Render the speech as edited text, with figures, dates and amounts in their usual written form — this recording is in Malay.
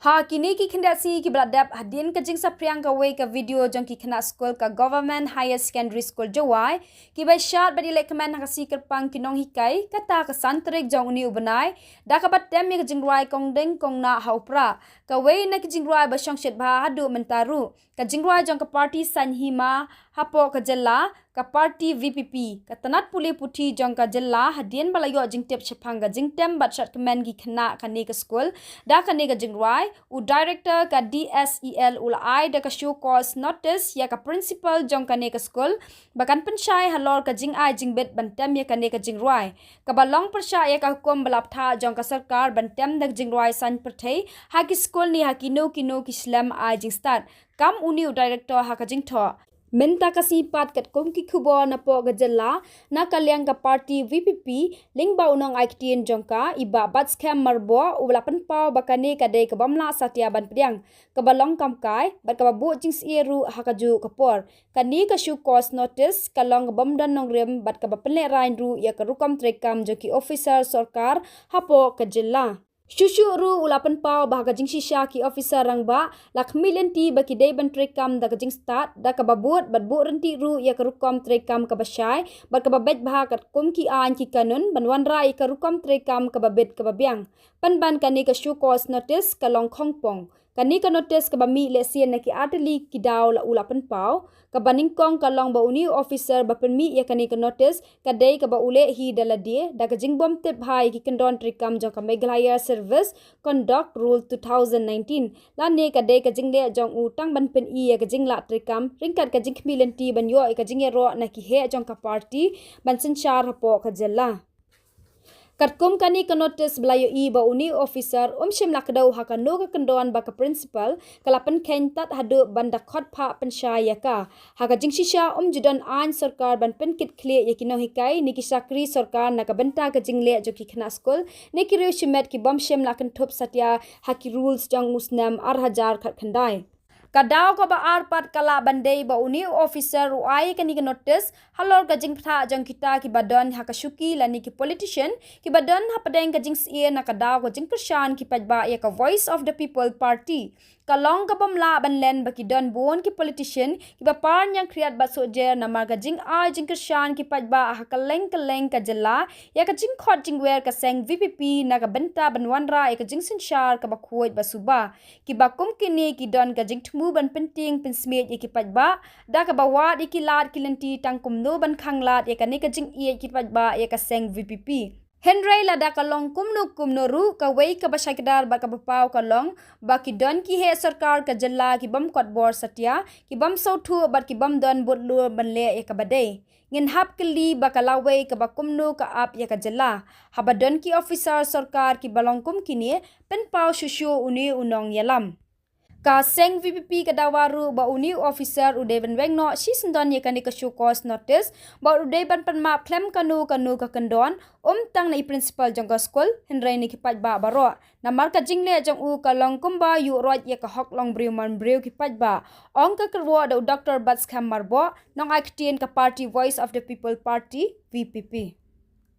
Ha kini ki kendasi ki beladap hadin ke jing sapriang ka wei ka video jong ki kena school ka government higher secondary school jawai ki bai shat badi lek kemen ha si kerpang ki nong hikai kata ka santrik jong uni ubenai da ka bat tem ki jing ruai kong deng kong na haupra ka wei na ki jing ruai ba shong shet ba hadu mentaru ka jing ruai jong ka party sanhima hapo ka jella ka party VPP ka tanat puli puthi jong ka jella hadin balayo jing tep chapang ka jing tem bat shat kemen ki kena ka ni ka school da ka ni ka jing ruai u director ka DSEL ulai da ka show cause notice ya ka principal jong ka ne ka school bakan pensyai Halor ka jing ai jing bet bantem ya ka ne ka jing ruai ka balong persya ya ka hukum balap tha jong ka Sorkar bantem dak jing ruai san perthei ha ki school ni ha ki no ki slam ai jing start kam uni u director ha ka jing tho Minta kasi pat kat kum ki kubo na po gajala na kalyang ka party VPP ling ba unang aiktien jongka iba bat scam marbo ulapan pau bakane ka de ka bamla satya ban pdiang ka balong kam kai bat ka babu jing sieru hakaju kapor kani ka shu cause notice ka long bam dan nong rem bat ka bapenle rain ru ya ka Rukom Treikam joki officer Sorkar hapo ka jilla Shushu ru ulapan pau bahaga jing shisha ki officer rangba lak million ti baki day ban Treikam da jing start da ka babut bat bu renti ru ya ka Rukom Treikam ka basyai bat ka babet bahagat kum ki an ki kanun ban wan rai ka Rukom Treikam ka babet ka babyang pan ban kani ka shu cause notice ka long khongpong kani ka notice ka bami le sien na ki ateli ki daw la ulapan pau ka baning kong ka long ba uni officer ba penmi ya kani ka notice ka day ka ba ule hi dala die da ka jing Bymtip hai ki kendon Treikam jong ka Meghalaya Service Conduct Rule 2019 la ne ka day ka jing le jong u tang ban pen i ya ka jing la Treikam ringkat ka jing khmilen ti ban yo ka Jingiaroh na ki he jong ka party ban senchar hapo ka jella Katkum kani ka notice belayo i ba uni officer shim lakdau ha ka no ka kendon ba ka principal kalapan kentat hadu banda khot pha pensyaya ka ha ka jing shisha judan an Sorkar ban penkit kle ya kino hikai ni ki sakri Sorkar na ka benta ka jing le jo ki khna school ni ki reu shimet ki shim lakan thop satya ha ki rules jang musnam arhajar khat khandai Kadau ka ba arpat kala bandai ba uni officer uai kani ka notice Halor ka jing pha jang kita ki badon ha ka shuki lani ki politician ki badon ha padeng ka jing sie na kadau ka jing persyan ki pajba ya ka voice of the people party kalong ka bamla ban len ba ki don bon ki politician ki ba par yang kriat ba sojer na mar ka jing ai jing persyan ki pajba ha ka leng ka jela ya ka jing khot jing wer ka seng VPP na ka benta banwanra ya ka jing sinshar ka ba khuoj ba suba ki ba kum kini ki don ka jing mu ban penting pensmet iki pajba da ka bawat iki lat kilenti tangkum no ban khanglat ya ka ne ka jing iki pajba ya ka seng VPP Henry la da ka long kumno ru ka wei ka basakdar ba ka bapau ka long ba ki don ki he Sorkar ka jalla ki bam kot bor satya ki bam sauthu ba ki bam don botlu ban le ya ka badai ngin hap kli ba ka lawe ka ba kumno ka ap ya ka jalla habadon ki officer Sorkar ki balong kum kini pen pau shushu uni unong yalam Ka seng VPP ka dawaru ba uni officer udeban wengno si sendon ye kani ka show cause notice ba udeban pan map klem kanu ka kendon tang na i principal jong ka school henrai ni ki paj ba baro na mar ka jingle jong u ka long kumba yu rot ye ka hok long briu man briu ki paj ba ong ka kerwo da Dr. Bats Kham marbo nong aktien ka party voice of the people party VPP